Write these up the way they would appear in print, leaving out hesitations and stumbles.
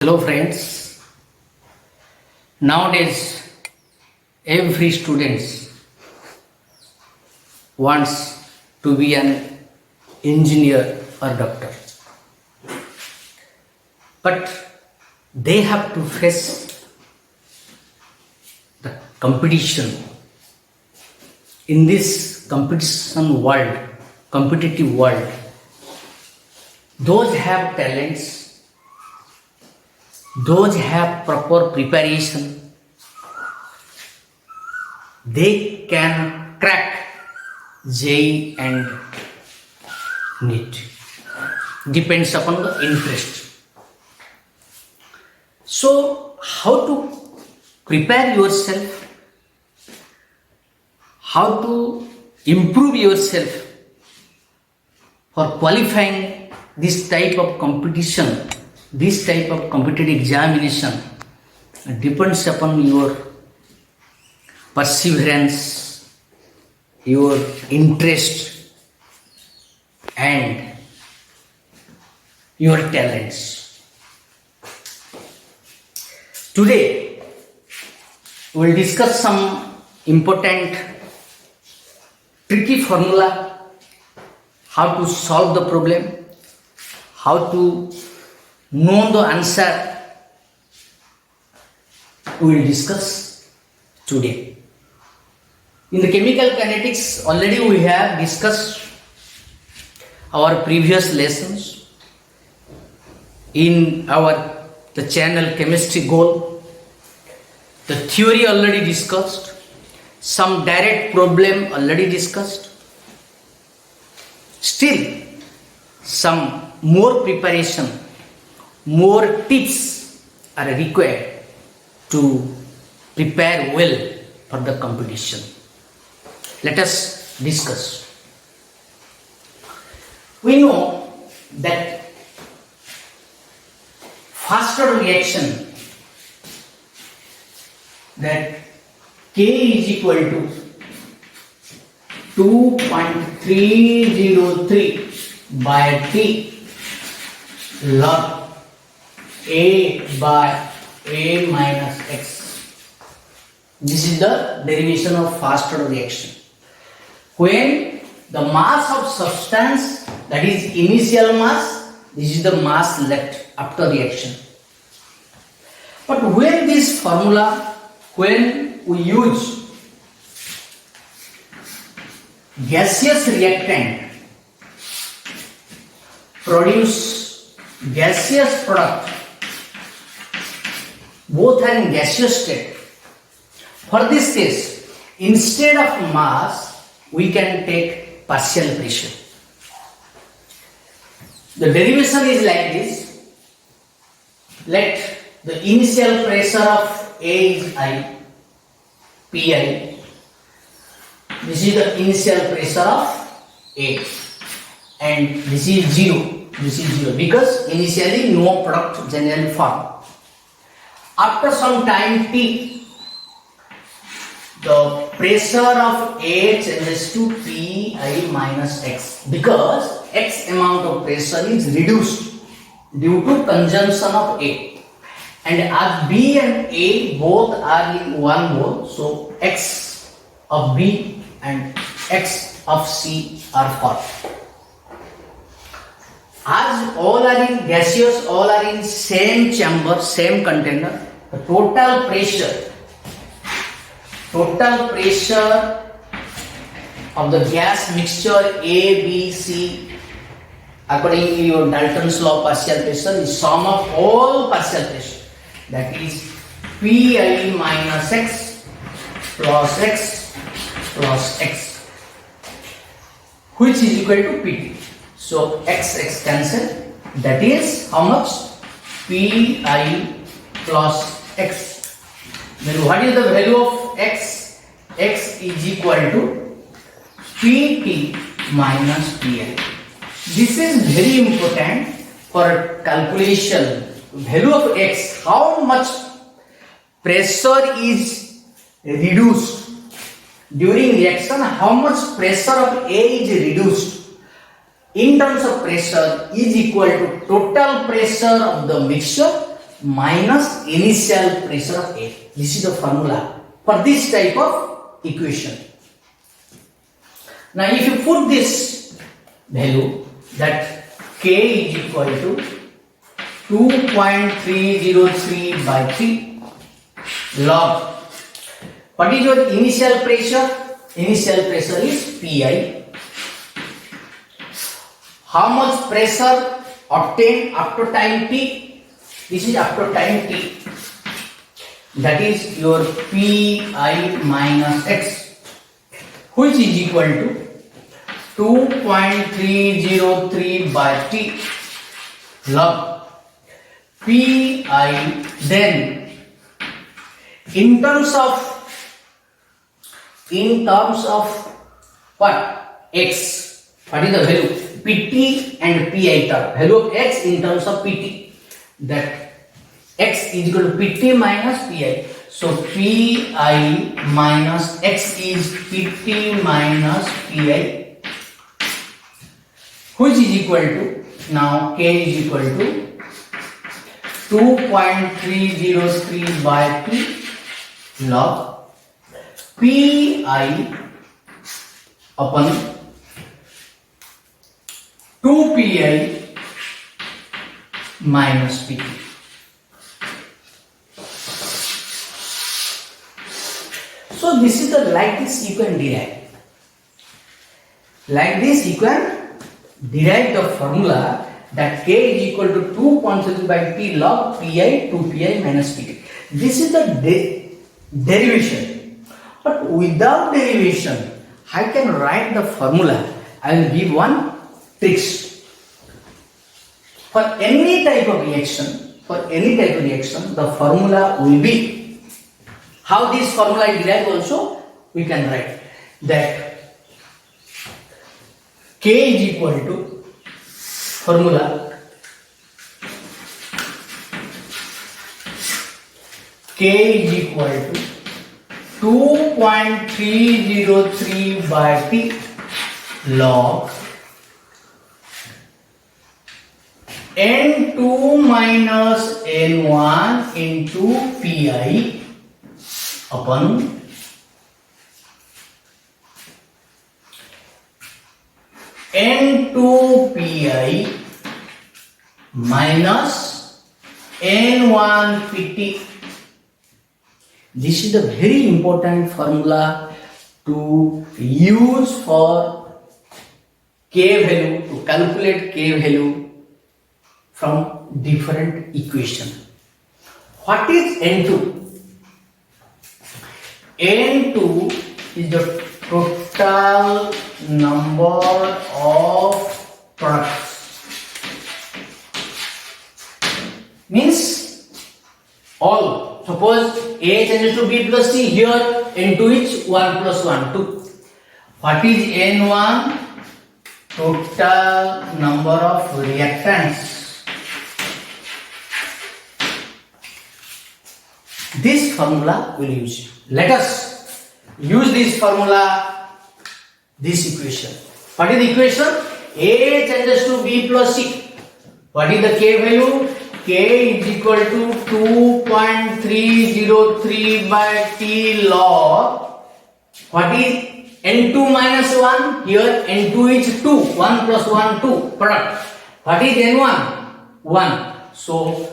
Hello friends, nowadays every student wants to be an engineer or doctor, but they have to face the competition in this competitive world. Those have talents, those have proper preparation, they can crack JEE and NEET. Depends upon the interest. So, how to prepare yourself, how to improve yourself for qualifying this type of competition, this type of competitive examination depends upon your perseverance, your interest, and your talents. Today, we will discuss some important tricky formula, how to solve the problem, how to know the answer. We will discuss today. In the chemical kinetics, already we have discussed our previous lessons in the channel Chemistry Goal. The theory already discussed, some direct problem already discussed. Still, some more preparation, more tips are required to prepare well for the competition. Let us discuss. We know that faster reaction, that K is equal to 2.303 by T log A by A minus X. This is the derivation of fast order reaction. When the mass of substance, that is initial mass, this is the mass left after reaction. But when this formula, when we use gaseous reactant, produce gaseous product, both are in gaseous state. For this case, instead of mass, we can take partial pressure. The derivation is like this. Let the initial pressure of A is I, Pi. This is the initial pressure of A, and this is 0. This is 0 because initially no product generally formed. After some time T, the pressure of A changes to Pi minus X because X amount of pressure is reduced due to consumption of A. And as B and A both are in one mole, so X of B and X of C are formed. As all are in gaseous, all are in same chamber, same container, the total pressure of the gas mixture A, B, C, according to your Dalton's law of partial pressure, is sum of all partial pressure. That is Pi minus X plus X plus X, which is equal to Pt. So X cancel. That is how much? Pi plus X. Then what is the value of X? X is equal to Pt minus Pi. This is very important for calculation. Value of X, how much pressure is reduced during reaction, how much pressure of A is reduced in terms of pressure is equal to total pressure of the mixture minus initial pressure of air. This is the formula for this type of equation. Now if you put this value, that K is equal to 2.303 by 3 log. What is your initial pressure? Initial pressure is Pi. How much pressure obtained after time t? This is after time t. That is your Pi minus x, which is equal to 2.303 by t log Pi. Then in terms of what? X. What is the value? Pt and Pi term. Value of x in terms of Pt. That x is equal to Pt minus Pi. So Pi minus x is Pt minus Pi, which is equal to, now K is equal to 2.303 by T log Pi upon 2Pi minus Pt. So this is the, like this you can derive. Like this you can derive the formula that K is equal to 2.3 by T log Pi 2Pi minus Pt. This is the derivation. But without derivation, I can write the formula. I will give one tricks. For any type of reaction, the formula will be, how this formula is derived also, we can write that K is equal to formula K is equal to 2.303 by T log N2 minus N1 into Pi upon N2 Pi minus N1 Pt. This is the very important formula to use for K value, to calculate K value from different equation. What is N2? N2 is the total number of products. Means all. Suppose A changes to B plus C, here N2 is 1 plus 1, 2. What is N1? Total number of reactants. This formula will use. Let us use this formula, this equation. What is the equation? A changes to B plus C. What is the K value? K is equal to 2.303 by T log. What is N2 minus 1? Here N2 is 2. 1 plus 1, 2. Product. What is N1? 1. So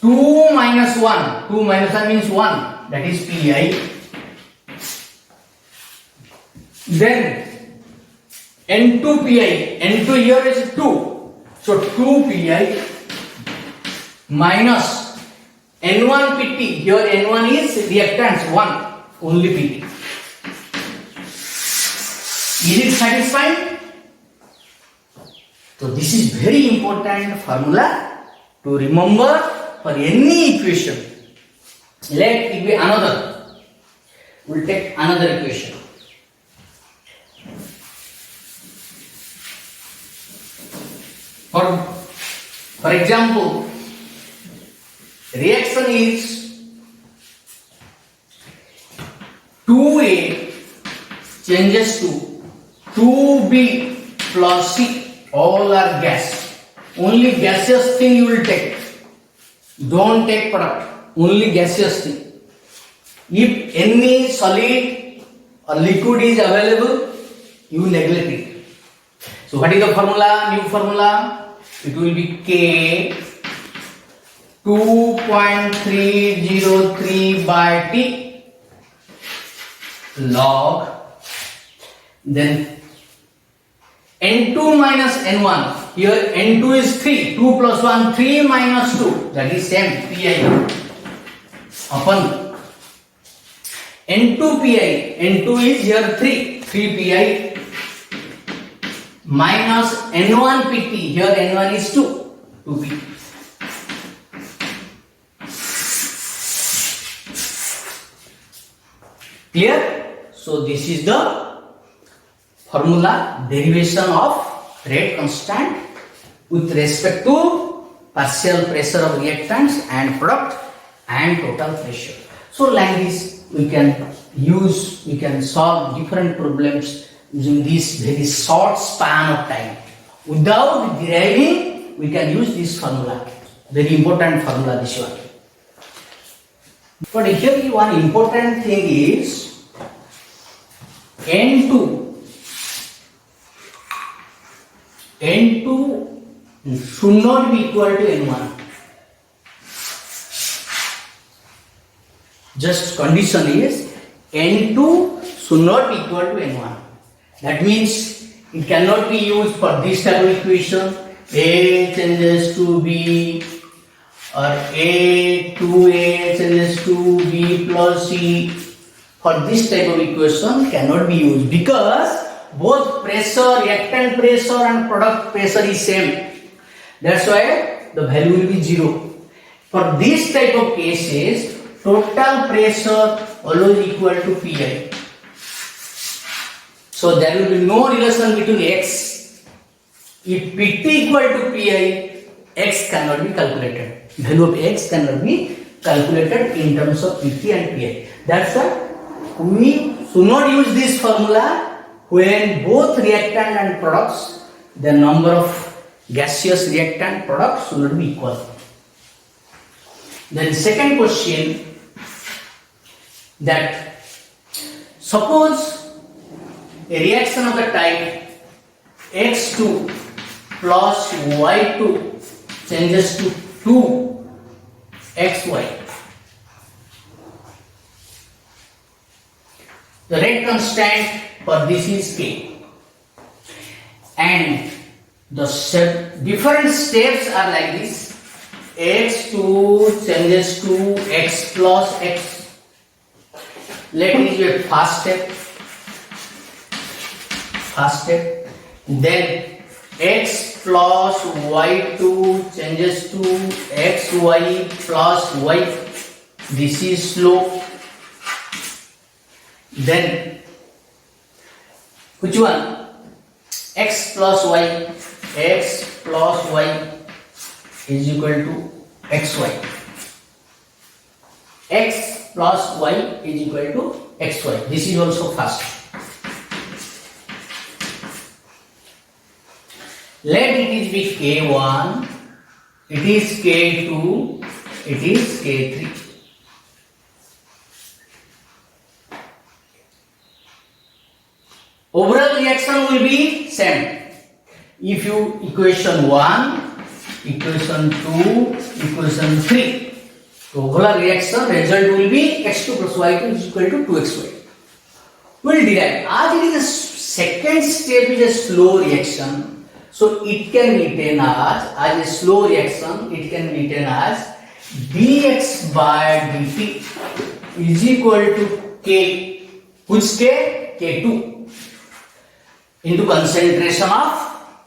2 minus 1. 2 minus 1 means 1. That is Pi. Then N2 Pi. N2 here is 2. So 2 Pi minus N1 Pt. Here N1 is reactants 1. Only Pt. Is it satisfied? So this is very important formula to remember for any equation. Let it be another. We will take another equation. For example, reaction is 2A changes to 2B plus C. All are gas. Only gaseous thing you will take. Don't take product, only gaseous thing. If any solid or liquid is available, you neglect it. So what is the formula? New formula? It will be K 2.303 by T log, then N2 minus N1. Here N2 is 3, 2 plus 1, 3 minus 2, that is same Pi upon N2 Pi. N2 is here 3 Pi minus N1 Pt. Here N1 is 2 Pt. Clear? So this is the formula derivation of rate constant with respect to partial pressure of reactants and product and total pressure. So like this we can solve different problems using this very short span of time. Without deriving, we can use this formula. Very important formula, this one. But here one important thing is N2 should not be equal to N1. Just condition is N2 should not be equal to N1. That means it cannot be used for this type of equation. A changes to B or A to A changes to B plus C. For this type of equation cannot be used because both pressure, reactant pressure and product pressure is same. That's why the value will be 0. For this type of cases, total pressure always equal to Pi. So there will be no relation between X. If Pt equal to Pi, X cannot be calculated. Value of X cannot be calculated in terms of Pt and Pi. That's why we should not use this formula when both reactant and products, the number of gaseous reactant products should not be equal. Then second question, that suppose a reaction of the type X2 plus Y2 changes to 2XY. The rate constant for this is K. And the different steps are like this. X2 changes to X plus X. Let it be a first step. Then X plus Y2 changes to XY plus Y. This is slope. Then which one? X plus Y. X plus Y is equal to XY. X plus Y is equal to XY. This is also fast. Let it be K1, it is K2, it is K3. Overall reaction will be same. If you equation 1, equation 2, equation 3, so overall reaction result will be X2 plus Y2 is equal to 2XY. We will derive. As it is a second step is a slow reaction, so it can be written as a slow reaction, it can be written as dx by dt is equal to K, which K? K2 into concentration of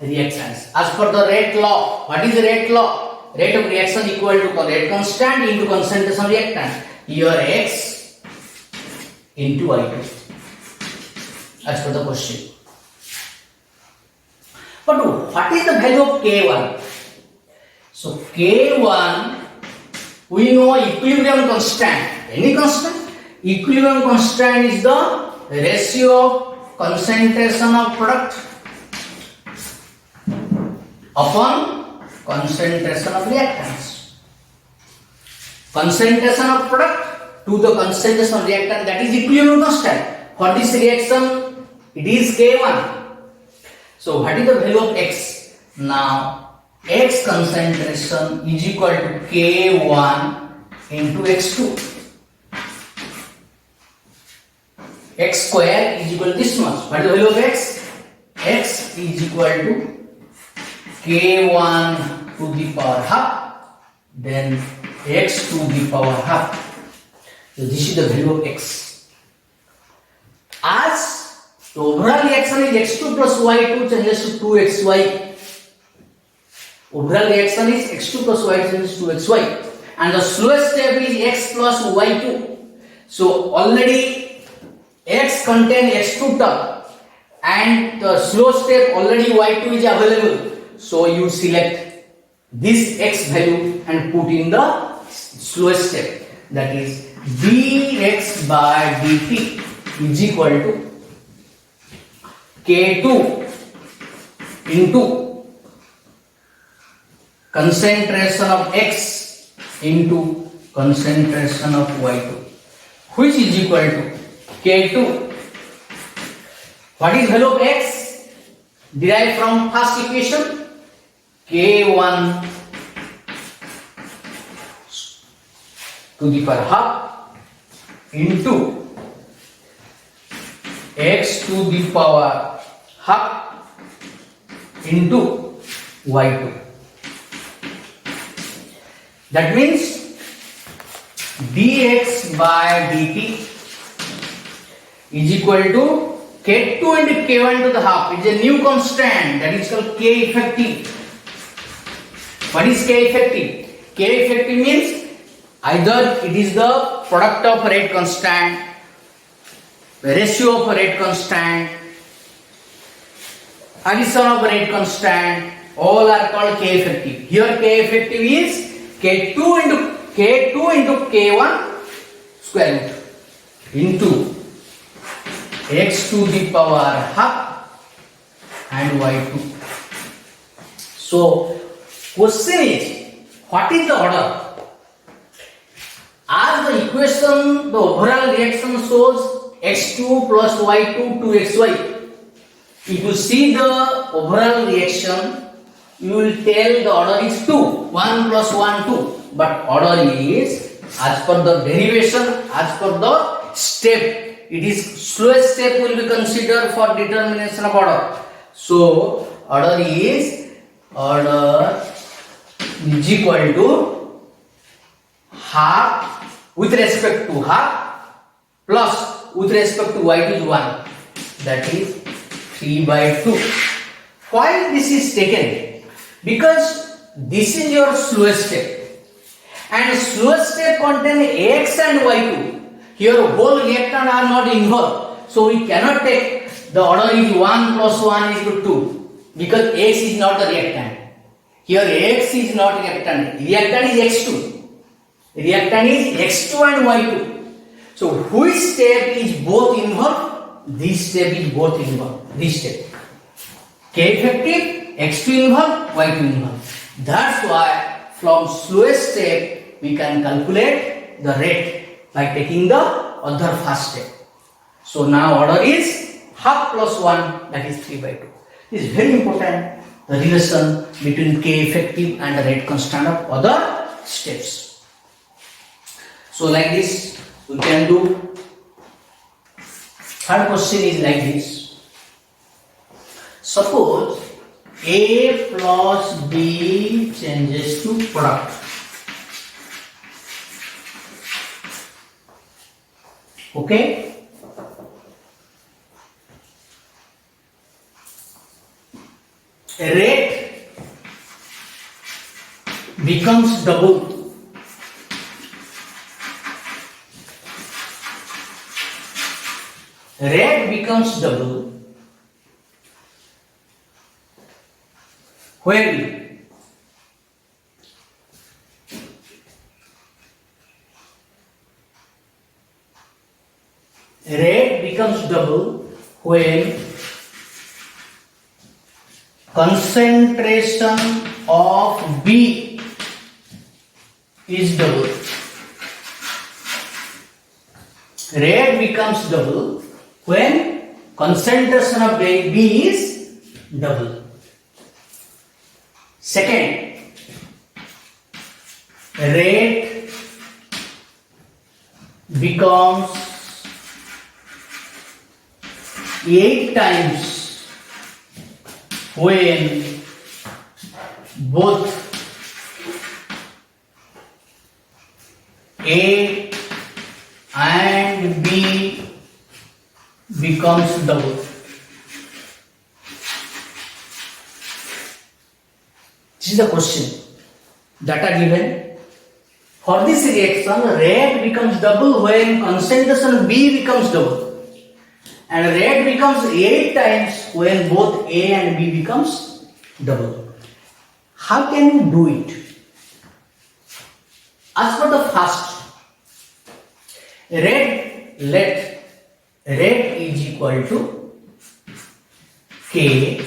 reactants. As per the rate law, what is the rate law? Rate of reaction equal to rate constant into concentration of reactant. Here X into Y2. As per the question. But what is the value of K1? So K1, we know equilibrium constant. Any constant? Equilibrium constant is the ratio of concentration of product upon concentration of reactants. concentration of product to the concentration of reactant, that is equilibrium constant. For this reaction, it is K1. So what is the value of X? Now X concentration is equal to K1 into X2. X square is equal to this much. What is the value of X? X is equal to K1 to the power half, then X to the power half. So this is the value of X. As the overall reaction is X2 plus Y2 changes to 2XY. Overall reaction is X2 plus Y2 changes to 2XY. And the slowest step is X plus Y2. So already X contain X2 term and the slow step already Y2 is available. So you select this X value and put in the slowest step. That is dx by dt is equal to K2 into concentration of X into concentration of Y2, which is equal to K2. What is value of X? Derived from first equation, K1 to the power half into X to the power half into Y2. That means dx by dt is equal to K2 into K1 to the half. It is a new constant, that is called K effective. What is K effective? K effective means either it is the product of rate constant, ratio of rate constant, addition of rate constant, all are called K effective. Here K effective is K2 into K1 square root into X to the power half and Y2. So question is, what is the order? As the equation, the overall reaction shows X2 plus Y2 to XY. If you see the overall reaction, you will tell the order is 2, 1 plus 1, 2. But order is, as per the derivation, as per the step, it is slowest step will be considered for determination of order. So order is equal to half with respect to half plus with respect to y is 1, that is 3 by 2. Why this is taken? Because this is your slowest step and slowest step contain x and y2. Here whole reactant are not involved, so we cannot take the order is 1 plus 1 is equal to 2 because x is not the reactant. Here x is not reactant. Reactant is x2. Reactant is x2 and y2. So which step is both involved? This step is both involved. This step. K effective, x2 involved, y2 involved. That's why from slowest step we can calculate the rate by taking the other first step. So now order is half plus 1, that is 3 by 2. This is very important, the relation between K effective and the rate constant of other steps. So like this we can do. Third question is like this. Suppose A plus B changes to product. Okay? Rate becomes double. Rate becomes double when rate becomes double when concentration of B is double. Red becomes double when concentration of B is double. Second, red becomes 8 times when both A and B becomes double. This is the question that are given. For this reaction, red becomes double when concentration B becomes double, and red becomes 8 times when both A and B becomes double. How can you do it? As for the first, let red is equal to K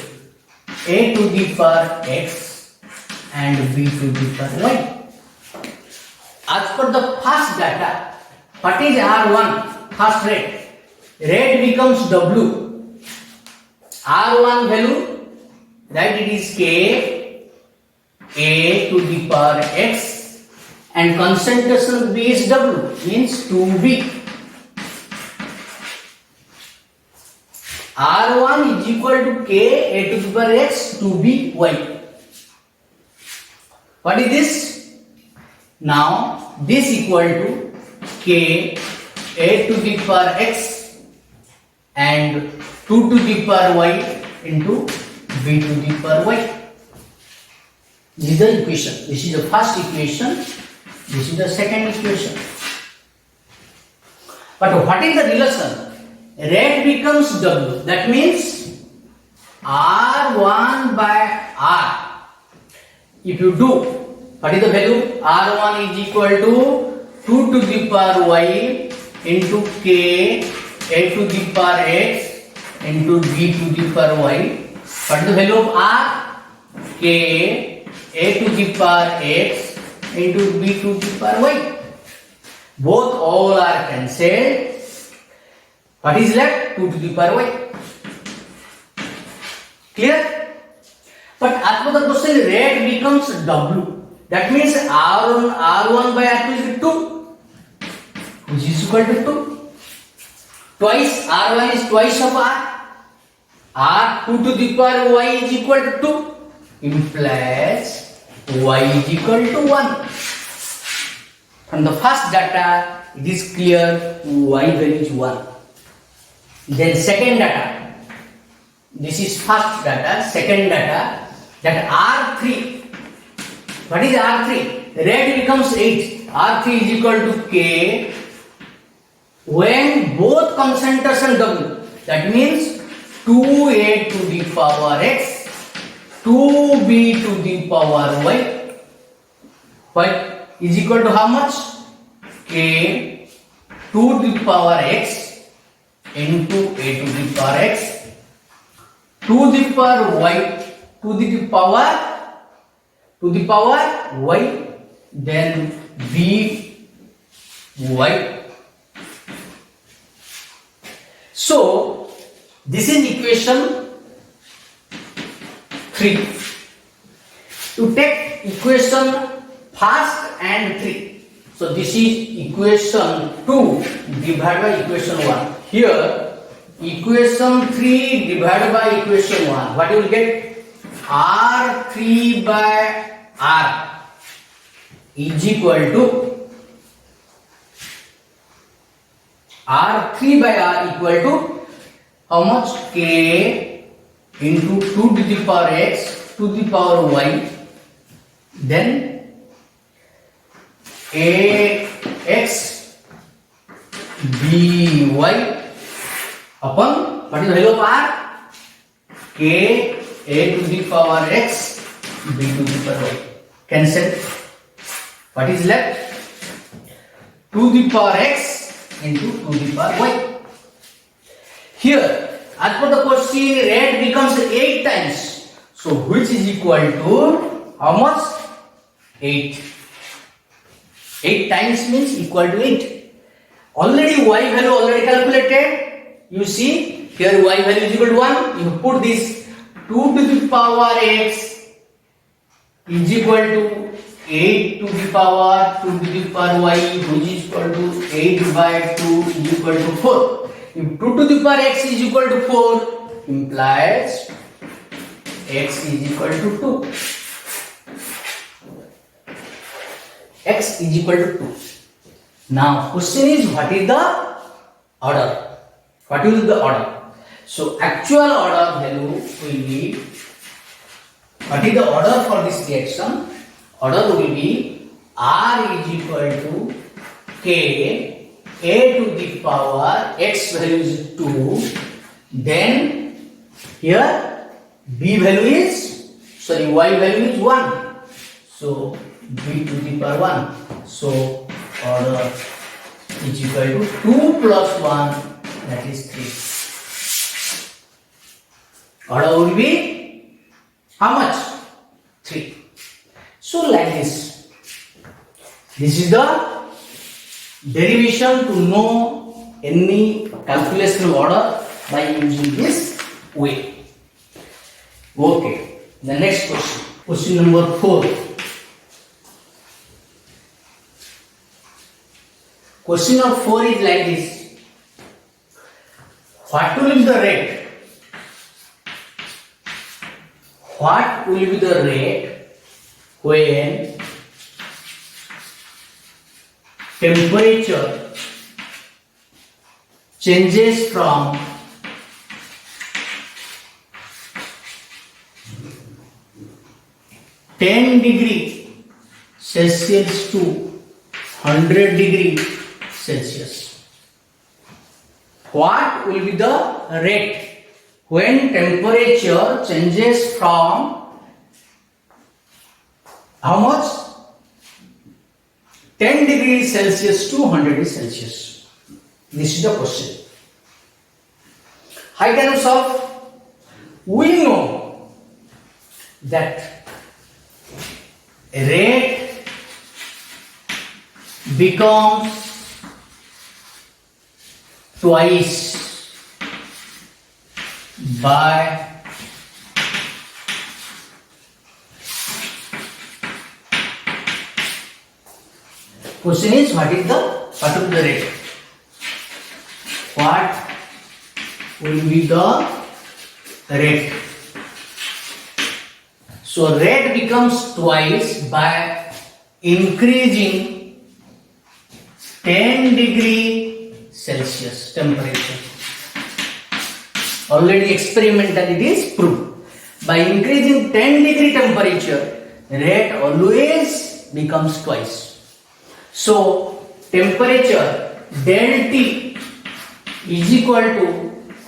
A to the power X and B to the power Y. As per the first data, what is R1? First red. Red becomes W. R1 value, that it is K A to the power X and concentration B is W, means 2B. R1 is equal to K A to the power X 2B Y. What is this? Now this equal to K A to the power X and 2 to the power Y into B to the power Y. This is the equation. This is the first equation. This is the second equation. But what is the relation? Red becomes W. That means R1 by R. If you do, what is the value? R1 is equal to 2 to the power Y into K A to the power X into B to the power Y. What is the value of R? K A to the power X into B to the power Y. Both all are cancelled. What is left? 2 to the power Y. Clear? But as per the question, red becomes W. That means R1 by R2 is 2, which is equal to 2. Twice R1 is twice of R. R2 to the power Y is equal to 2. Implies Y is equal to 1. From the first data, it is clear Y value is 1. Then second data, this is first data, second data, that R3. What is R3? Red becomes 8. R3 is equal to K when both concentration W. That means 2A to the power X, 2B to the power Y. Y is equal to how much? K 2 to the power X into A to the power X, to the power Y, to the power Y, then B Y. So this is equation 3. To take equation first and 3. So this is equation 2 divided by equation 1. Here equation 3 divided by equation 1. What you will get? R3 by R is equal to R3 by R equal to how much? K into 2 to the power X to the power Y, then AX BY upon what is the value of R? K A to the power X B to the power Y. Cancel. What is left? 2 to the power X into 2 to the power Y. Here, as per the question, red becomes 8 times. So, which is equal to how much? 8. 8 times means equal to 8. Already y value already calculated. You see here y value is equal to 1. You put this 2 to the power x is equal to 8 to the power 2 to the power y, which is equal to 8 by 2 is equal to 4. If 2 to the power x is equal to 4, implies x is equal to 2. X is equal to 2. Now question is, what is the order? What is the order? So actual order value will be, what is the order for this reaction? Order will be R is equal to K, A to the power x value is 2, then here B value is, sorry, y value is 1. So B to the power 1. So order is equal to 2 plus 1, that is 3. Order will be how much? 3. So like this. This is the derivation to know any calculation order by using this way. Okay. The next question. Question number 4. Question number 4 is like this. What will be the rate? What will be the rate when temperature changes from 10 degree Celsius to 100 degree Celsius? What will be the rate when temperature changes from how much? 10 degrees Celsius to 100 degrees Celsius. This is the question. How can we solve? We know that rate becomes twice by question is, what is the rate? What will be the rate? So rate becomes twice by increasing 10 degree Celsius temperature. Already experimentally it is proved. By increasing 10 degree temperature, rate always becomes twice. So temperature del T is equal to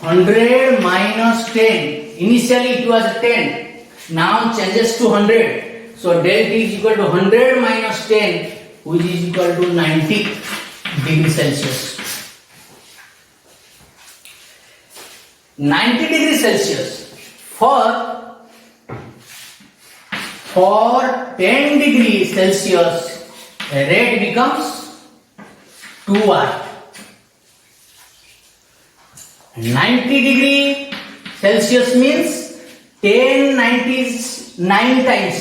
100 minus 10. Initially it was 10. Now changes to 100. So del T is equal to 100 minus 10, which is equal to 90 degrees Celsius. 90 degrees Celsius for 10 degrees Celsius, rate becomes 2R. 90 degree Celsius means 10 90 is 9 times.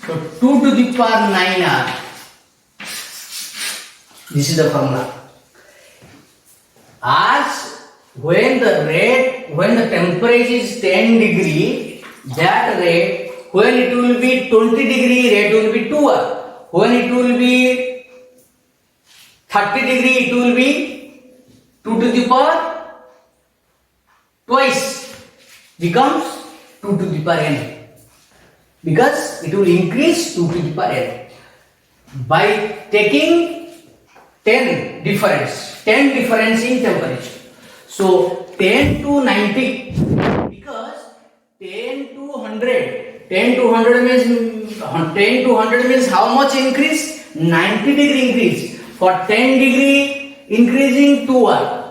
So 2 to the power 9R. This is the formula. As when the temperature is 10 degree, that rate, when it will be 20 degree, rate will be 2R. When it will be 30 degree, it will be 2 to the power twice, becomes 2 to the power n, because it will increase 2 to the power n by taking 10 difference in temperature. So 10 to 90, because 10 to 100, 10 to 100 means how much increase? 90 degree increase. For 10 degree increasing 2R.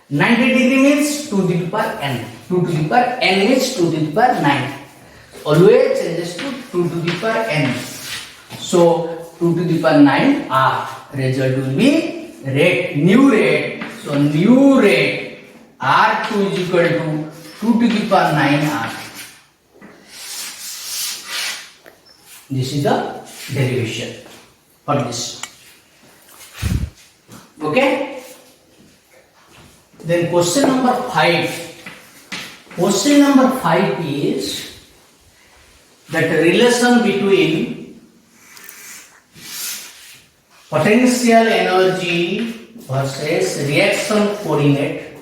90 degree means 2 to the power n. 2 to the power n means 2 to the power 9. Always changes to 2 to the power n. So 2 to the power 9 R. Result will be rate, new rate. So new rate R2 is equal to 2 to the power 9 R. This is the derivation for this. Okay. Then question number 5. Question number 5 is that relation between potential energy versus reaction coordinate,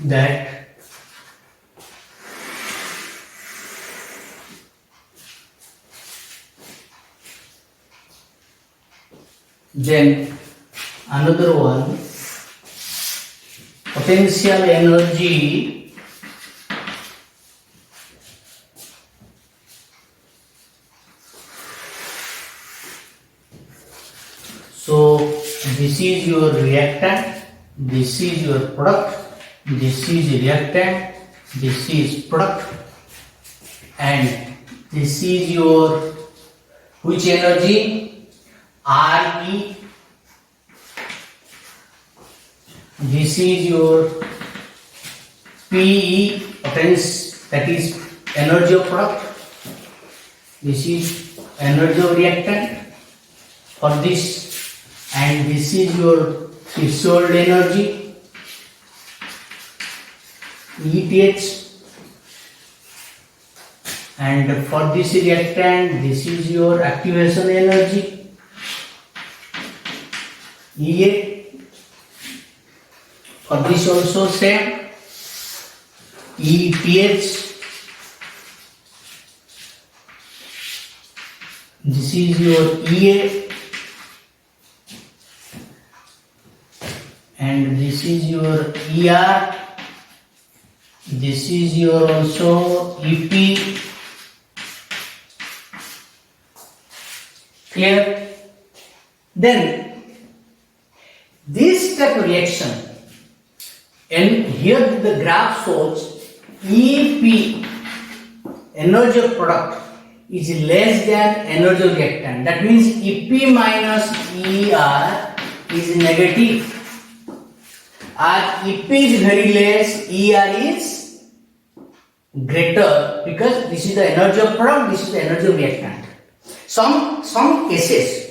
that then another one, potential energy so this is your reactant, this is your product, this is reactant, this is product, and this is your which energy? RE. This is your PE, potential, that is energy of product. This is energy of reactant for this, and this is your threshold energy, ETH, and for this reactant, this is your activation energy, EA. For this also same, ETH. This is your EA, and this is your ER. This is your also EP. Clear? Then this type of reaction, and here the graph shows EP, energy of product, is less than energy of reactant. That means EP minus ER is negative. As EP is very less, ER is greater, because this is the energy of product, this is the energy of reactant. Some cases,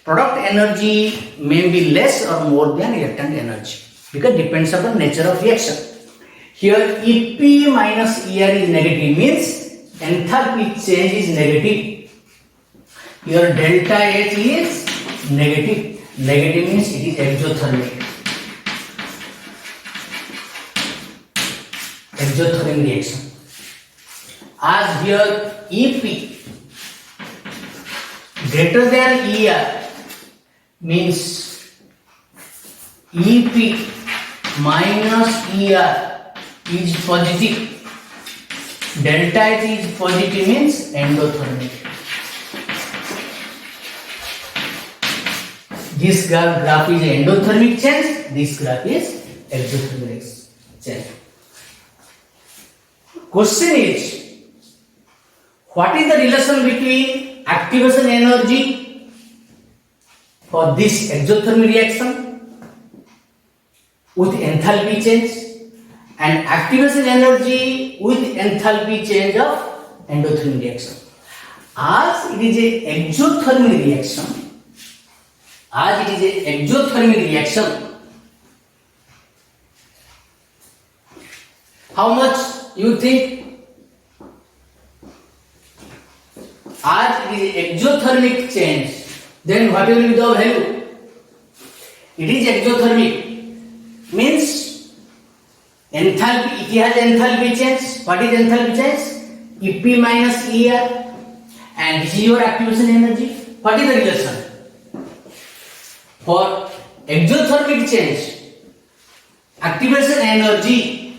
product energy may be less or more than reactant energy, because depends on the nature of reaction. Here EP minus ER is negative, means enthalpy change is negative. Here delta H is negative. Negative means it is exothermic. Exothermic reaction. As here EP greater than ER means EP minus ER is positive. Delta H is positive means endothermic. This graph is endothermic change, this graph is exothermic change. Question is, what is the relation between activation energy for this exothermic reaction with enthalpy change and activation energy with enthalpy change of endothermic reaction? As it is a exothermic reaction, how much you think? As it is exothermic change, then what will be the value? It is exothermic, means enthalpy, it has enthalpy change. What is enthalpy change? EP minus ER, and this is your activation energy. What is the relation? For exothermic change, activation energy,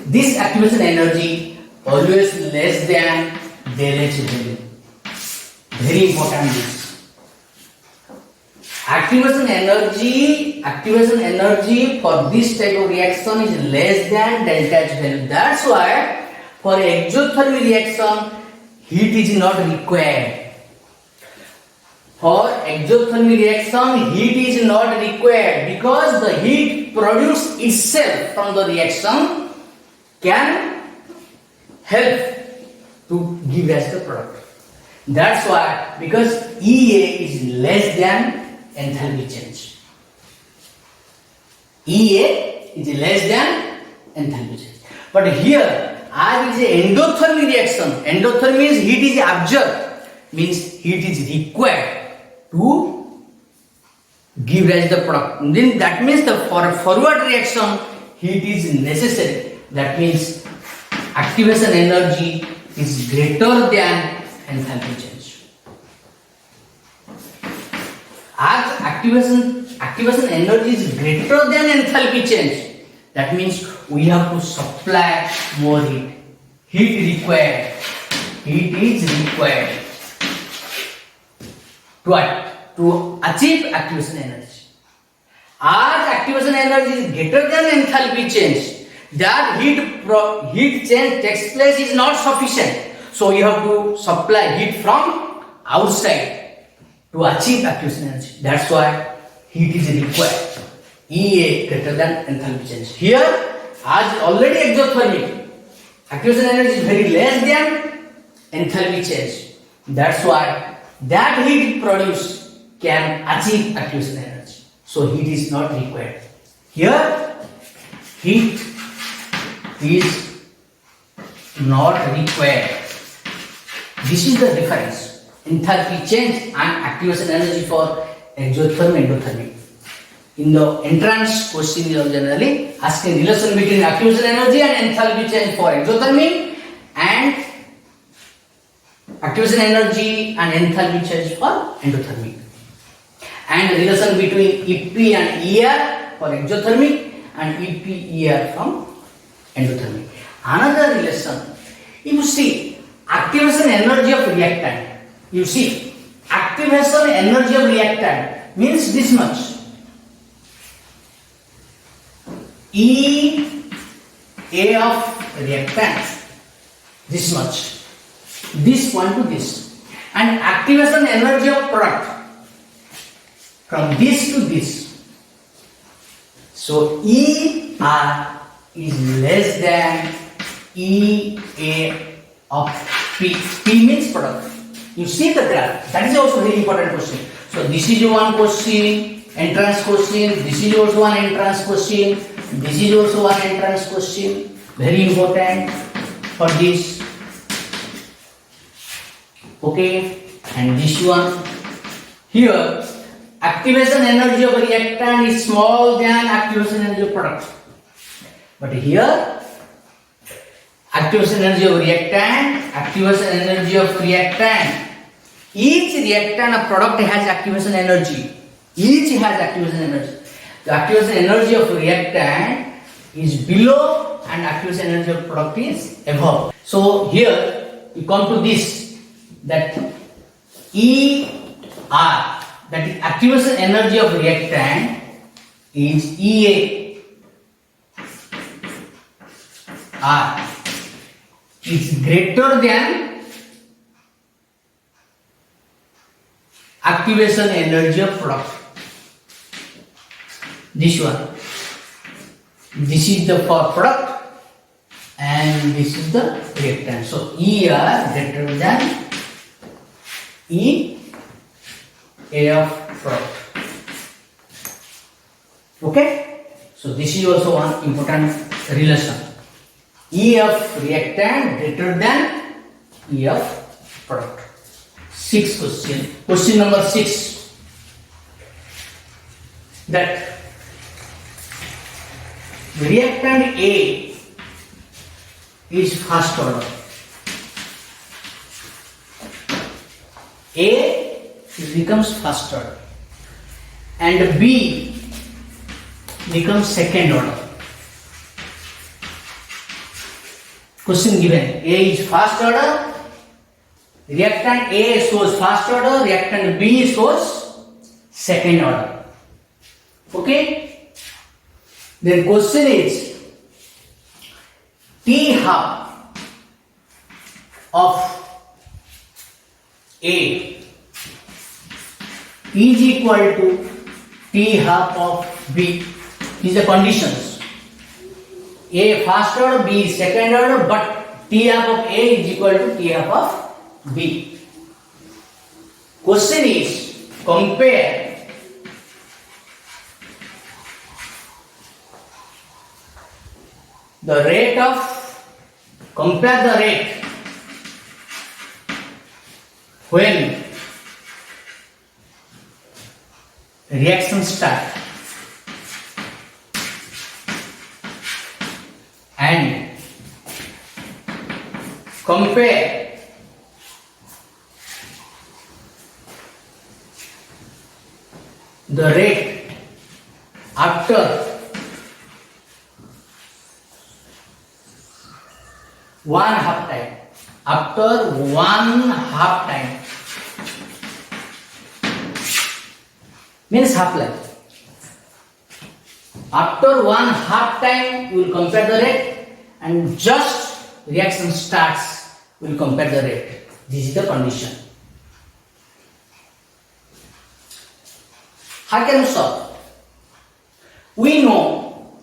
this activation energy always less than del H value. Very important this. Activation energy for this type of reaction is less than delta H value. That's why for exothermic reaction heat is not required. For exothermic reaction, heat is not required because the heat produced itself from the reaction can help to give rise to the product. That's why, because EA is less than enthalpy change. EA is less than enthalpy change. But here, as it is an endothermic reaction, endothermy means heat is absorbed, means heat is required to give rise to the product. Then that means the for a forward reaction, heat is necessary. That means activation energy is greater than enthalpy change. As activation energy is greater than enthalpy change, that means we have to supply more heat. Heat is required to achieve activation energy. As activation energy is greater than enthalpy change, that heat change takes place is not sufficient. So you have to supply heat from outside to achieve activation energy. That's why heat is required. EA greater than enthalpy change. Here, as already exothermic, activation energy is very less than enthalpy change. That's why that heat produced can achieve activation energy. So heat is not required. Here, heat is not required. This is the difference. Enthalpy change and activation energy for exothermic and endothermic. In the entrance question, you are generally asking relation between activation energy and enthalpy change for exothermic and activation energy and enthalpy change for endothermic. And relation between EP and ER for exothermic and EP ER from endothermic. Another relation, you see activation energy of reactant. You see activation energy of reactant means this much. E A of reactant, this much, this one to this, and activation energy of product from this to this. So E R is less than E A of P. P means product. You see the graph. That is also very important question. So this is one question, entrance question. This is also one entrance question. This is also one entrance question. Very important for this. Okay, and this one. Here, activation energy of reactant is small than activation energy of product. But here, activation energy of reactant, activation energy of reactant. Each reactant or product has activation energy. Each has activation energy. The activation energy of reactant is below and activation energy of product is above. So here you come to this, that ER, that is activation energy of reactant, is EA R is greater than activation energy of product. This one. This is the for product and this is the reactant. So ER greater than E A of product. Okay? So this is also one important relation. E of reactant greater than E of product. Sixth question. Question number 6. That reactant A is first order. A becomes first order and B becomes second order. Question given, A is first order, reactant A shows first order, reactant B shows second order. Okay? Then question is, T half of A is equal to T half of B. These are conditions. A first order, B second order, but T half of A is equal to T half of B. Question is, compare the rate when reaction start and compare the rate after one half time. After one half time means half life. After one half time, we will compare the rate, and just reaction starts, we will compare the rate. This is the condition. How can we solve? We know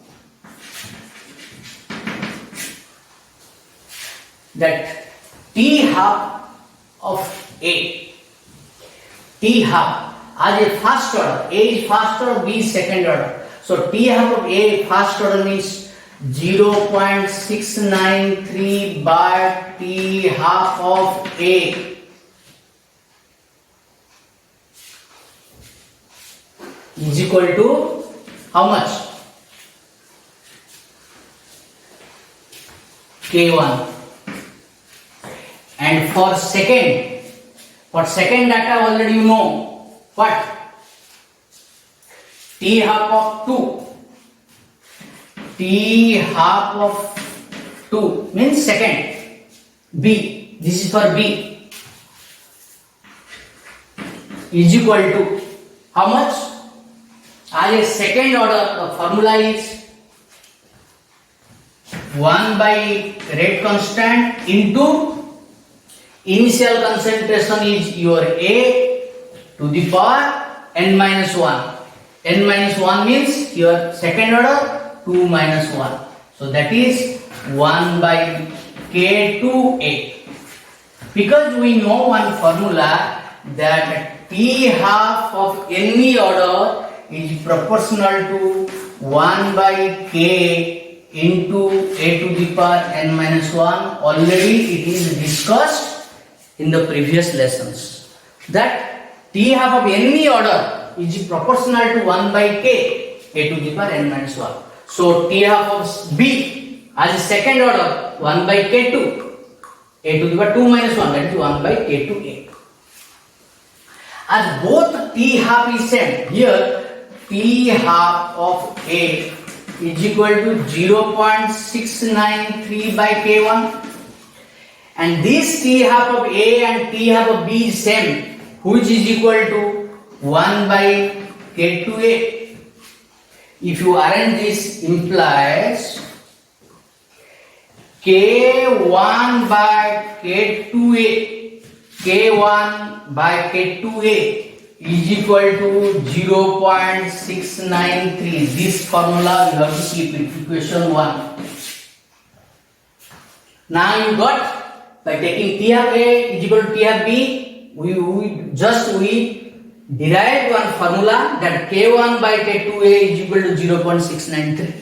that T half of A, T half as a first order, A is first order, B is second order. So T half of A first order means 0.693 by T half of A is equal to how much? K1. And for second data already you know what? T half of 2. T half of 2 means second. B. This is for B. Is equal to how much? As a second order, the formula is 1 by rate constant into initial concentration is your A to the power n minus 1. N minus 1 means your second order 2 minus 1. So that is 1 by K2A. Because we know one formula that T half of any order is proportional to 1 by K into A to the power n minus 1. Already it is discussed in the previous lessons that T half of any order is proportional to 1 by K A to the power n minus 1. So T half of B as a second order 1 by K2 A to the power 2 minus 1, that is 1 by K2A. As both T half is same, here T half of A is equal to 0.693 by K1, and this T half of A and T half of B is same, which is equal to 1 by K2A. If you arrange this, implies K1 by K2A, K1 by K2A is equal to 0.693. This formula you have to keep it, equation 1. Now you got, by taking T half A is equal to T half B, we derived one formula that K1 by K2A is equal to 0.693.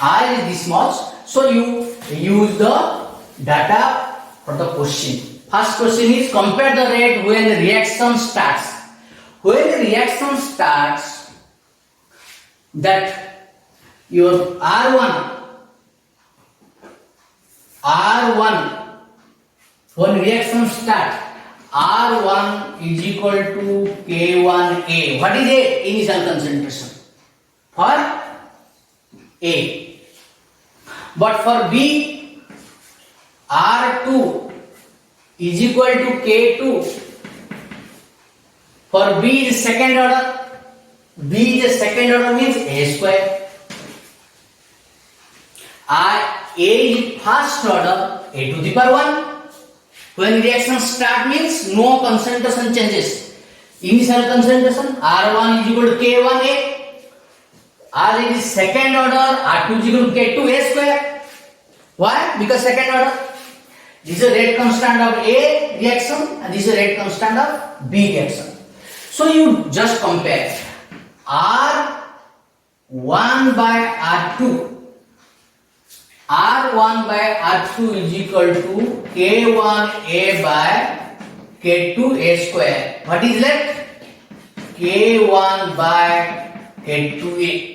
R is this much, so you use the data for the question. First question is, compare the rate when the reaction starts. When the reaction starts, that your R1 when reaction starts, R1 is equal to K1A. What is A? Initial concentration for A. But for B, R2 is equal to K2. For B is second order. B is a second order means A square. A is first order, A to the power 1. When reaction start means no concentration changes. Initial concentration R1 is equal to K1A. As it is second order, R2 is equal to K2A square. Why? Because second order. This is a rate constant of A reaction and this is a rate constant of B reaction. So you just compare R1 by R2. R1 by R2 is equal to K1A by K2A square. What is left? K1 by K2A.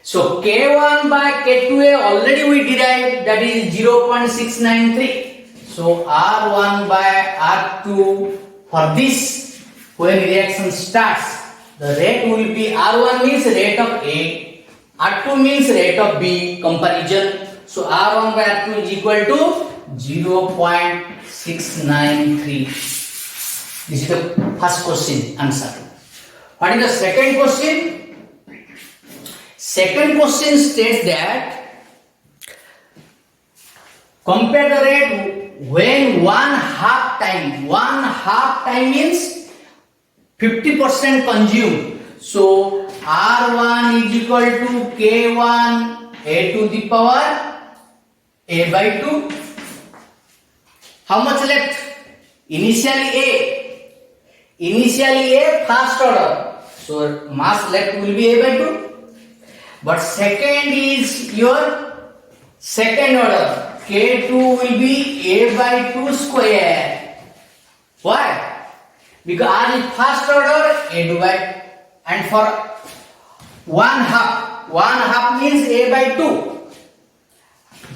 So K1 by K2A already we derived, that is 0.693. So R1 by R2 for this, when reaction starts, the rate will be R1 means rate of A, R2 means rate of B comparison. So R1 by R2 is equal to 0.693. This is the first question answer. What is the second question? Second question states that compare the rate when one half time means 50% consumed. So R1 is equal to K1 A to the power A by 2. How much left? Initially A first order. So mass left will be A by 2. But second is your second order. K2 will be A by 2 square. Why? Because R is first order, A by, and for one half means A by 2.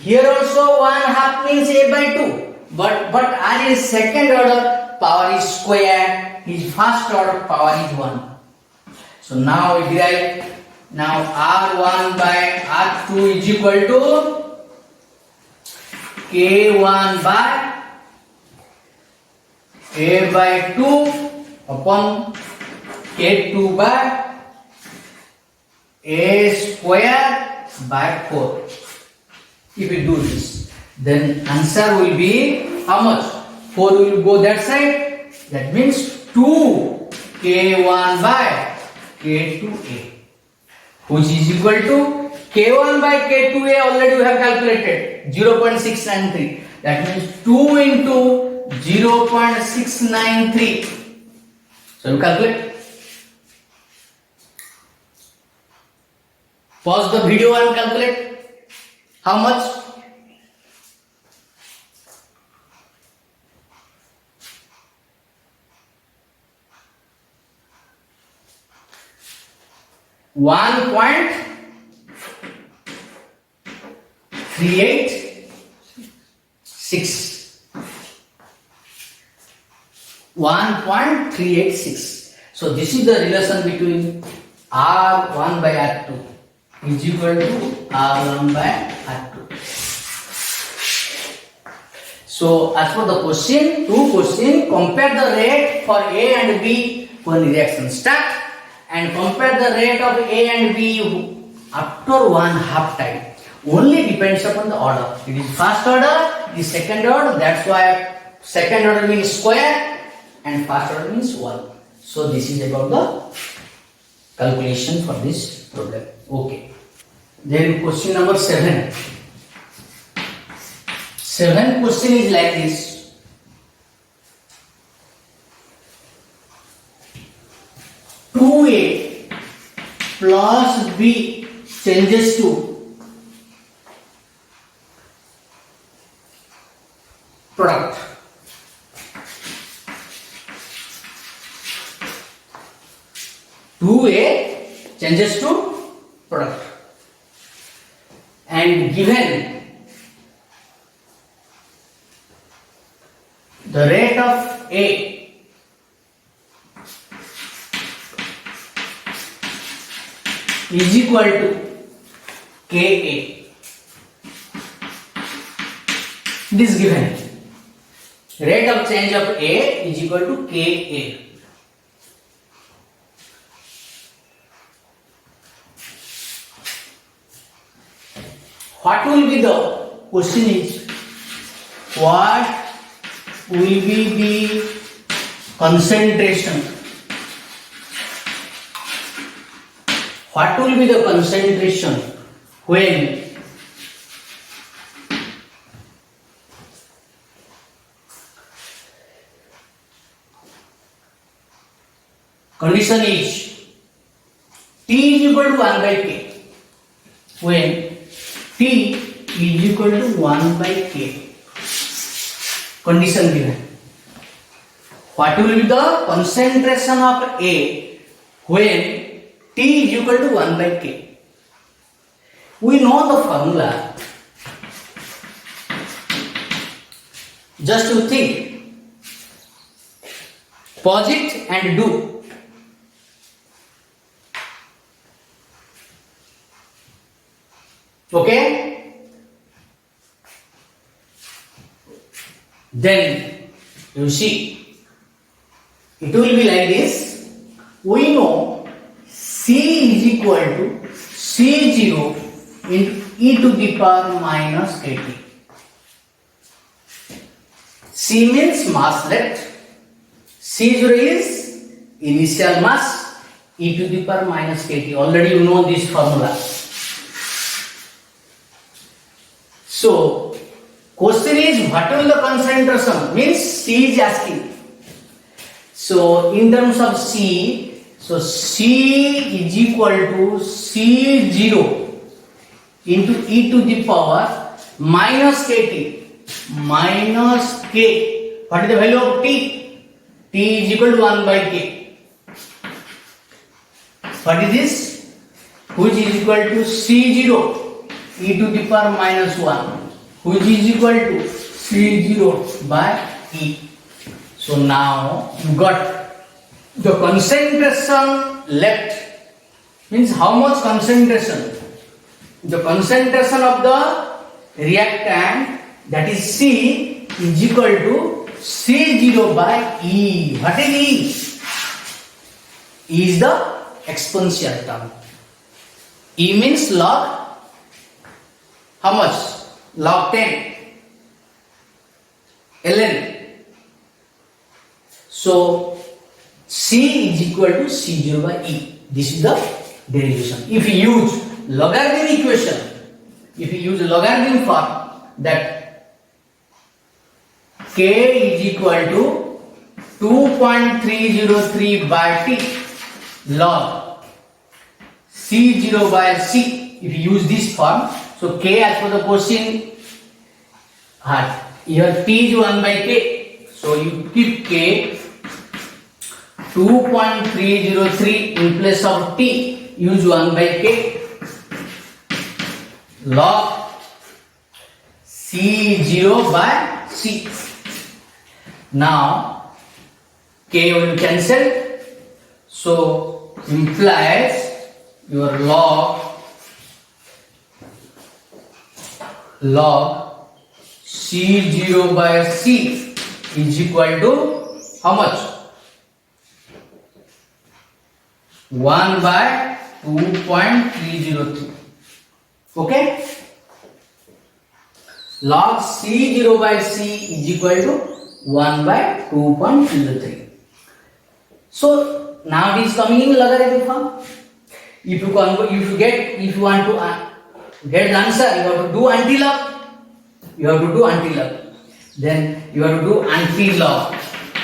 Here also one half means A by 2. But R is second order, power is square. His first order power is 1. So now we derive. Now R1 by R2 is equal to K1 by A by 2 upon K2 by A square by 4. If we do this, then answer will be how much? 4 will go that side. That means 2 K1 by K2A. Which is equal to K1 by K2A already we have calculated 0.693. That means 2 into 0.693. So you calculate. Pause the video and calculate. How much? One point 386. 1.386. So this is the relation between R1 by R2 is equal to R1 by R2. So as for the question, compare the rate for A and B when reaction start, and compare the rate of A and B after one half time. Only depends upon the order. It is first order, it is second order. That's why second order means square and first order means 1. So this is about the calculation for this problem. Okay. Then question number 7. 7th question is like this. A plus B changes to product. A changes to product, and given the rate of A is equal to Ka. This given rate of change of A is equal to Ka. What will be the question is, what will be the concentration what will be the concentration when condition is T is equal to 1 by K. When T is equal to 1 by K. Condition given. What will be the concentration of A when T is equal to 1 by K? We know the formula. Just to think. Pause it and do. Okay? Then you see, it will be like this. We know C is equal to C0 into e to the power minus kt. C means mass left. C0 is initial mass, e to the power minus kt. Already you know this formula. So, question is what will the concentration? Means C is asking. So, in terms of C, so C is equal to C0 into e to the power minus kt. Minus k. What is the value of T? T is equal to 1 by K. What is this? Which is equal to C0 e to the power minus 1, which is equal to C0 by E. So now you got the concentration left. Means how much concentration? The concentration of the reactant, that is C, is equal to C0 by E. What is E? E is the exponential term. E means log. How much? Log 10 ln. So C is equal to C0 by E. This is the derivation. If you use logarithm equation, if you use logarithm form, that K is equal to 2.303 by T log C0 by C. If you use this form, so K as per the question, here T is 1 by K. So you keep K 2.303 in place of T. Use 1 by K log C0 by C. Now K will cancel. So implies your log C0 by C is equal to how much? 1 by 2.303. Okay? Log C0 by C is equal to 1 by 2.03. So now it is coming in logarithm form. If you want to get the answer, you have to do anti-log. You have to do anti-log. Then you have to do anti-log.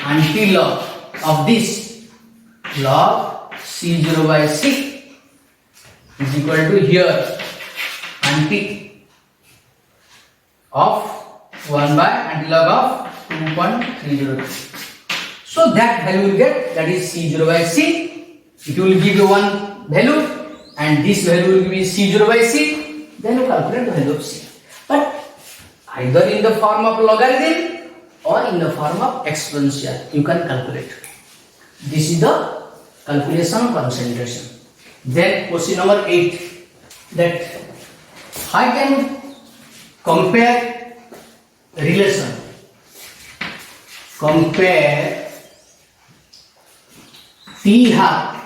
Anti-log of this log C0 by C is equal to here anti of 1 by anti-log of 2.303. So that value will get, that is C0 by C. It will give you one value and this value will be C0 by C. Then you calculate the value of C. But either in the form of logarithm or in the form of exponential, you can calculate. This is the calculation of concentration. Then question number 8, that I can compare relation. Compare T half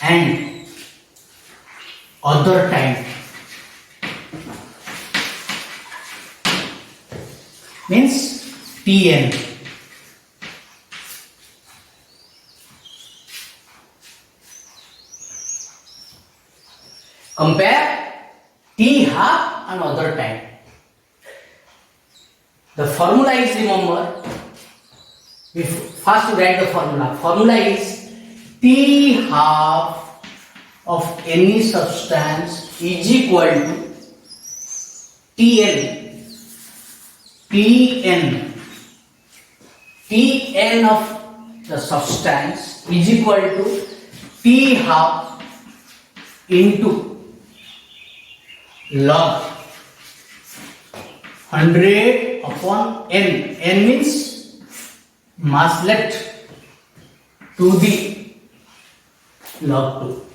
and other time. Means Tn. Compare T half and other time. The formula is, remember, we first write the formula. Formula is T half of any substance is equal to Tn. Tn of the substance is equal to T half into log 100 upon n. N means mass left to the log 2.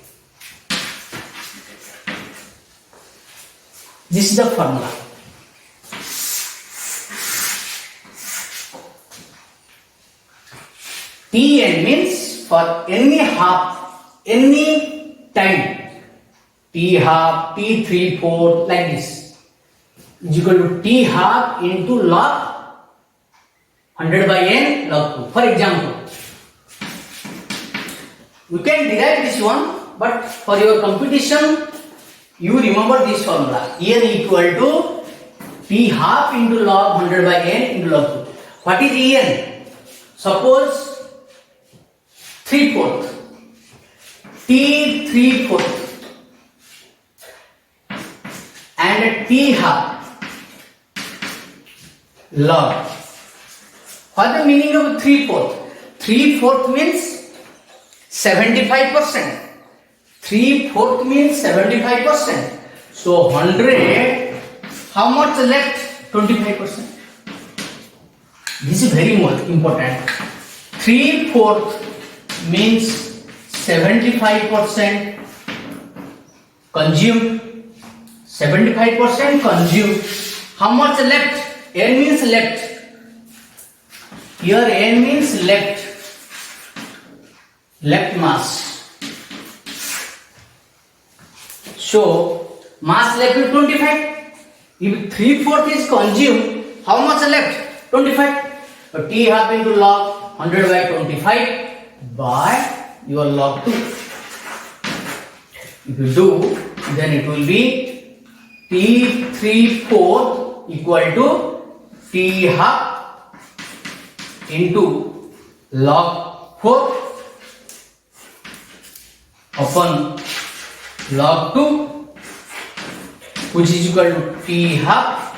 This is the formula. Tn means for any half, any time, T half, T 3/4 like this is equal to T half into log 100 by n log 2. For example, you can derive this one, but for your computation, you remember this formula. N equal to T half into log 100 by n into log 2. What is En? Suppose 3/4. T 3/4 and T half log. What the meaning of 3/4? 3/4 means 75%. 3/4 means 75%. So 100, how much left? 25%. This is very important. 3/4 means 75% consumed. 75% consumed. How much left? N means left. Here N means left. Left mass. So mass left is 25. If 3/4 is consumed, how much left? 25. So T half into log 100 by 25 by your log 2. If you do, then it will be T 3/4 equal to T half into log 4 upon log 2, which is equal to T half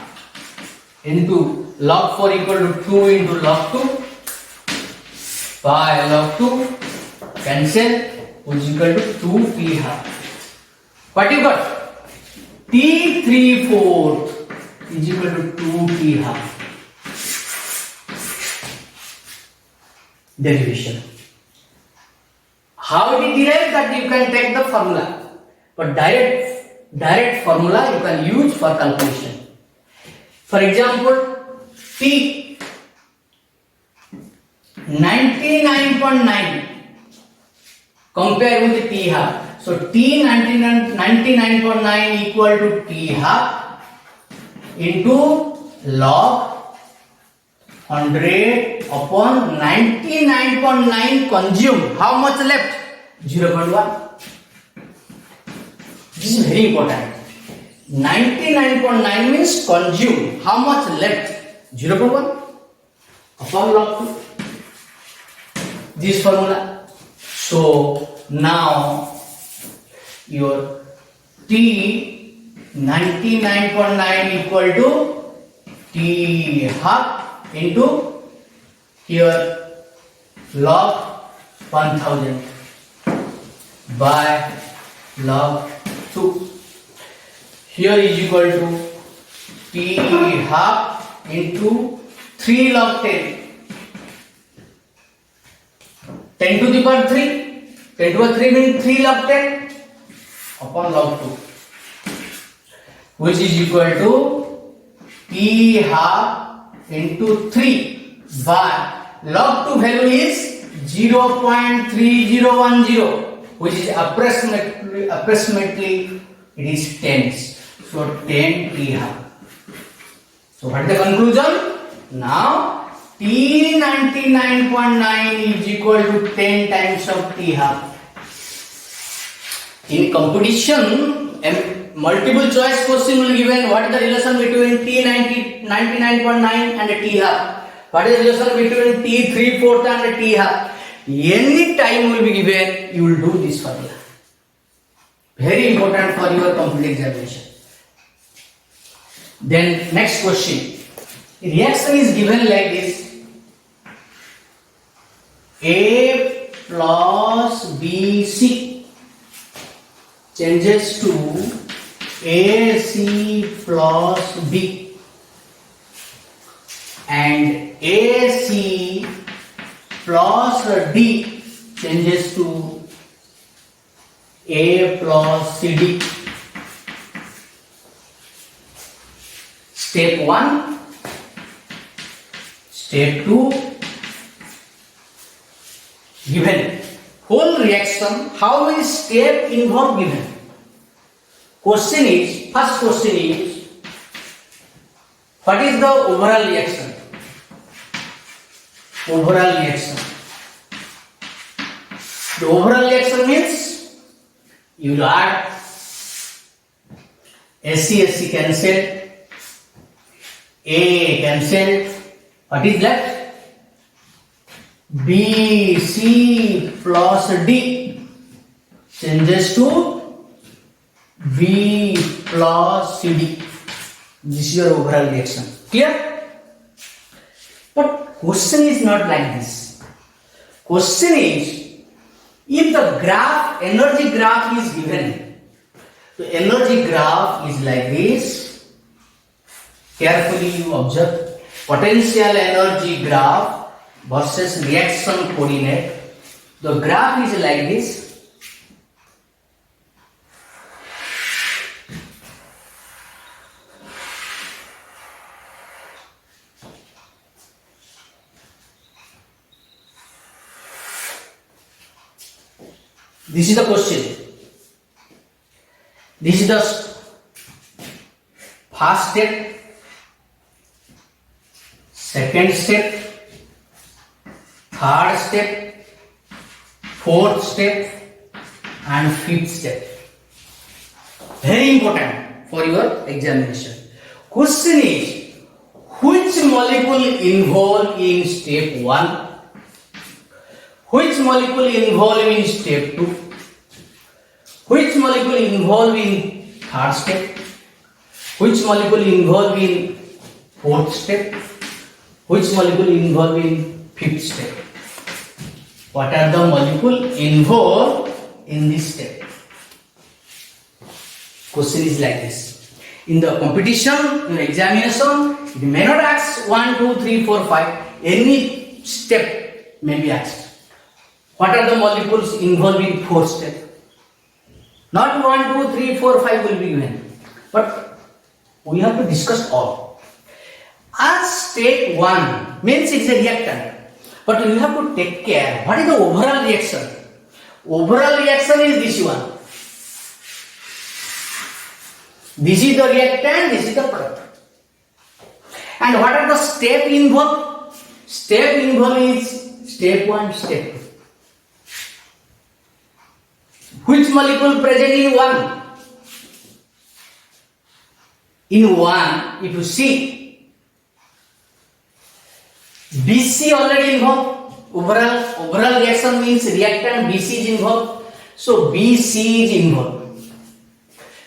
into log 4 equal to 2 into log 2 by log 2, cancel, which is equal to 2 T half. What you got? T 3/4 is equal to 2 T half. Derivation. How it is derived, that you can take the formula, but direct formula you can use for calculation. For example, T 99.9 compare with T half. So T 99.9 equal to T half into log 100 upon 99.9 consumed. How much left? 0.1. This is very important. 99.9 means consumed. How much left? 0.1 upon log 2. This formula. So now your T 99.9 equal to T half into here log 1000 by log 2. Here is equal to T half into 3 log 10. 10 to the power 3. 10 to the 3 means 3 log 10 upon log 2, which is equal to T half into 3 by log 2 value is 0.3010, which is approximately it is 10. So 10 T half. So what is the conclusion? Now T 99.9 is equal to 10 times of T half. In competition, multiple choice question will be given. What is the relation between T 99.9 and T half? What is the relation between T 3/4 and T half? Any time will be given, you will do this formula. Very important for your complete examination. Then next question. Reaction is given like this. A plus BC changes to AC plus B, and AC plus D changes to A plus CD. Step 1, step 2, given whole reaction, how many steps involved given. Question is, first question is, what is the overall reaction? Overall reaction. The overall reaction means you will add SC cancelled, A cancelled. What is left? BC plus D changes to B plus CD. This is your overall reaction. Clear? But question is not like this. Question is, if the graph, energy graph is given, the energy graph is like this. Carefully you observe potential energy graph versus reaction coordinate. The graph is like this. This is the question. This is the first step, second step, third step, fourth step, and fifth step. Very important for your examination. Question is, which molecule involved in step 1? Which molecule involved in step 2? Which molecule involved in third step? Which molecule involved in fourth step? Which molecule involved in fifth step? What are the molecules involved in this step? Question is like this. In the competition, your examination, you may not ask 1, 2, 3, 4, 5. Any step may be asked. What are the molecules involved in fourth step? Not 1, 2, 3, 4, 5 will be given. But we have to discuss all. As step 1 means it's a reactant. But you have to take care. What is the overall reaction? Overall reaction is this one. This is the reactant, this is the product. And what are the steps involved? Step involved is step 1, step 2. Which molecule present in 1? In 1, if you see, BC already involved. Overall reaction means reactant BC is involved. So BC is involved.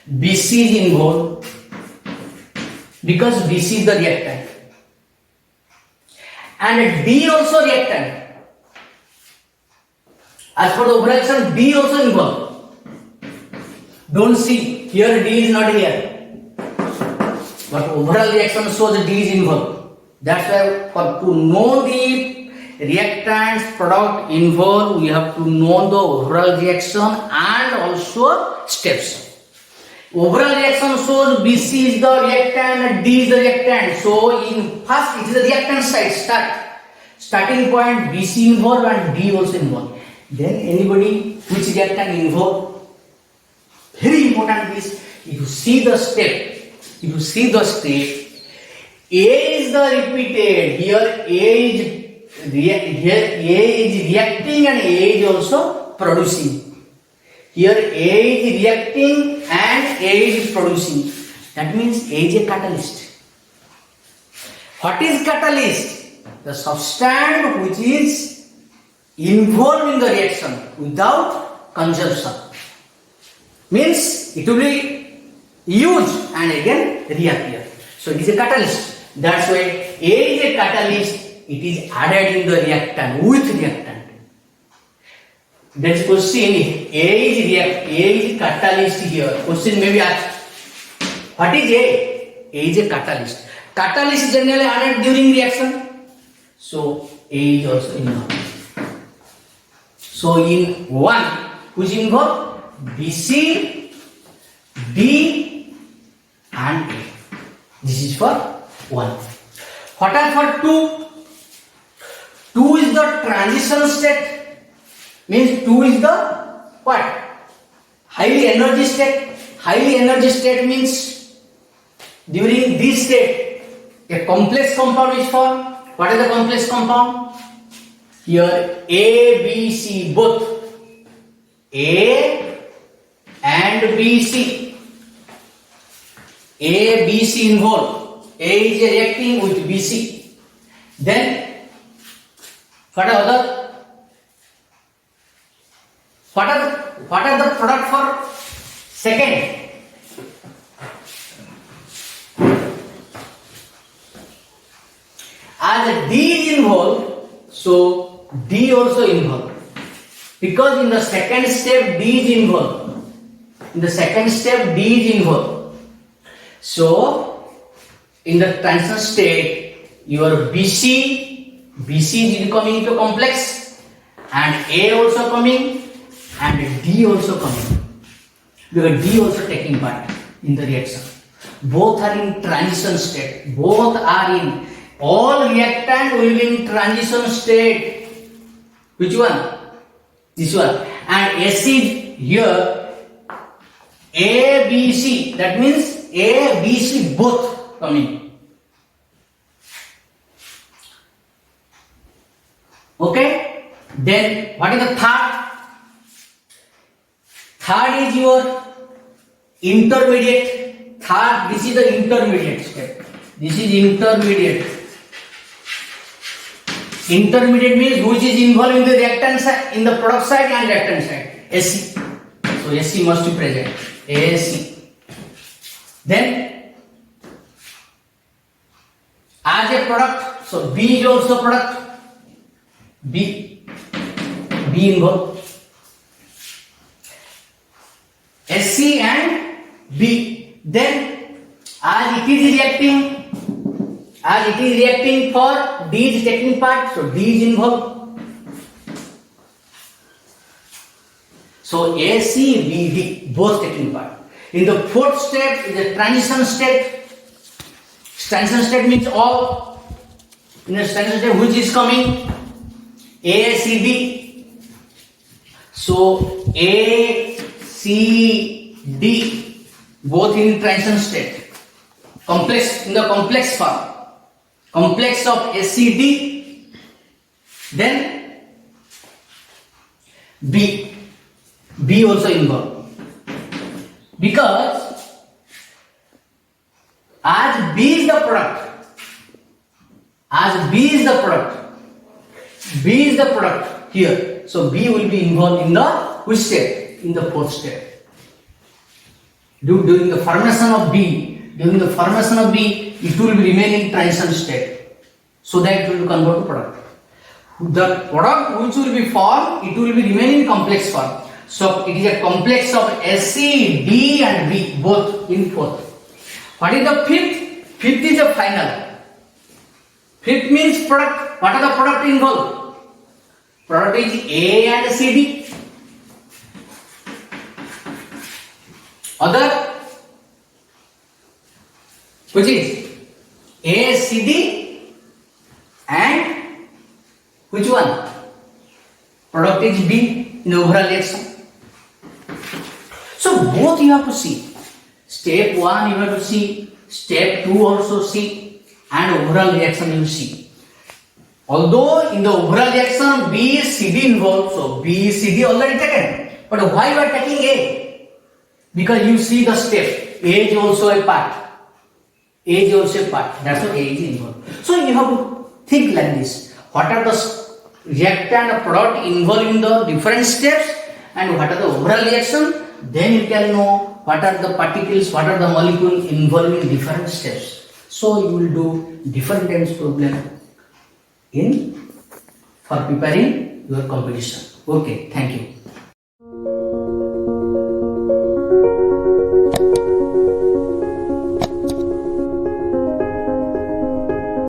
BC is involved because BC is the reactant. And D also reactant. As for the overall reaction, D also involved. Don't see, here D is not here. But overall reaction shows D is involved. That's why to know the reactants product involved, we have to know the overall reaction and also steps. Overall reaction shows BC is the reactant and D is the reactant. So in first it is the reactant side. Starting point BC involved and D also involved. Then anybody which reactant involved. Very important is if you see the step. A is the repeated. Here A is reacting and A is also producing. Here A is reacting and A is producing. That means A is a catalyst. What is catalyst? The substance which is involved in the reaction without consumption. Means it will be used and again reappear. So it is a catalyst. That's why A is a catalyst. It is added in the reactant with reactant. That's question. A is catalyst here. Question may be asked. What is A? A is a catalyst. Catalyst is generally added during reaction. So A is also involved. So in one, which involved BC, D and A. This is for 1. What are for 2? 2 is the transition state. Means 2 is the what? Highly energy state. Highly energy state means during this state a complex compound is formed. What is the complex compound? Here A, B, C both. A and B, C. A, B, C involved. A is reacting with B, C. Then what are other? What are the product for second? As D is involved, so D also involved. Because in the second step D is involved. In the second step D is involved. So in the transition state, your BC is coming into complex and A also coming and D also coming. Because D also taking part in the reaction. Both are in transition state. Both are in. All reactant will be in transition state. Which one? This one. And acid here A, B, C. That means A, B, C both coming. Okay? Then what is the third? Third is your intermediate. Third, this is the intermediate step. This is intermediate. Intermediate means which is involved in the reactant side, in the product side and reactant side. AC. So AC must be present. AC. Then as a product, so B is also product. B involved. SC and B. Then as it is reacting for D is taking part, so D is involved. So A, C, B, D both taking part. In the fourth step is the transition state. Transition state means all. In the transition state which is coming A, C, D. So A, C, D both in transition state. Complex, in the complex form. Complex of ACD. Then B also involved. Because as B is the product, B is the product here. So B will be involved in the which step? In the fourth step. During the formation of B, it will remain in transition state. So that it will convert to product. The product which will be formed, it will be remain in complex form. So it is a complex of AC, D and B both in fourth. What is the fifth? Fifth is the final. Fifth means product. What are the product involved? Product is A and CD. Other, which is A, CD and which one? Product is B in overall reaction. So both you have to see. Step 1 you have to see, step 2 also see, and overall reaction you see. Although in the overall reaction B is CD involved, so B is CD already taken. But why you are taking A? Because you see the step. A is also a part. A is also a part. That's why A is involved. So you have to think like this. What are the reactant product involved in the different steps and what are the overall reaction? Then you can know what are the particles, what are the molecules involved in different steps. So you will do different types problem for preparing your competition. Okay, thank you.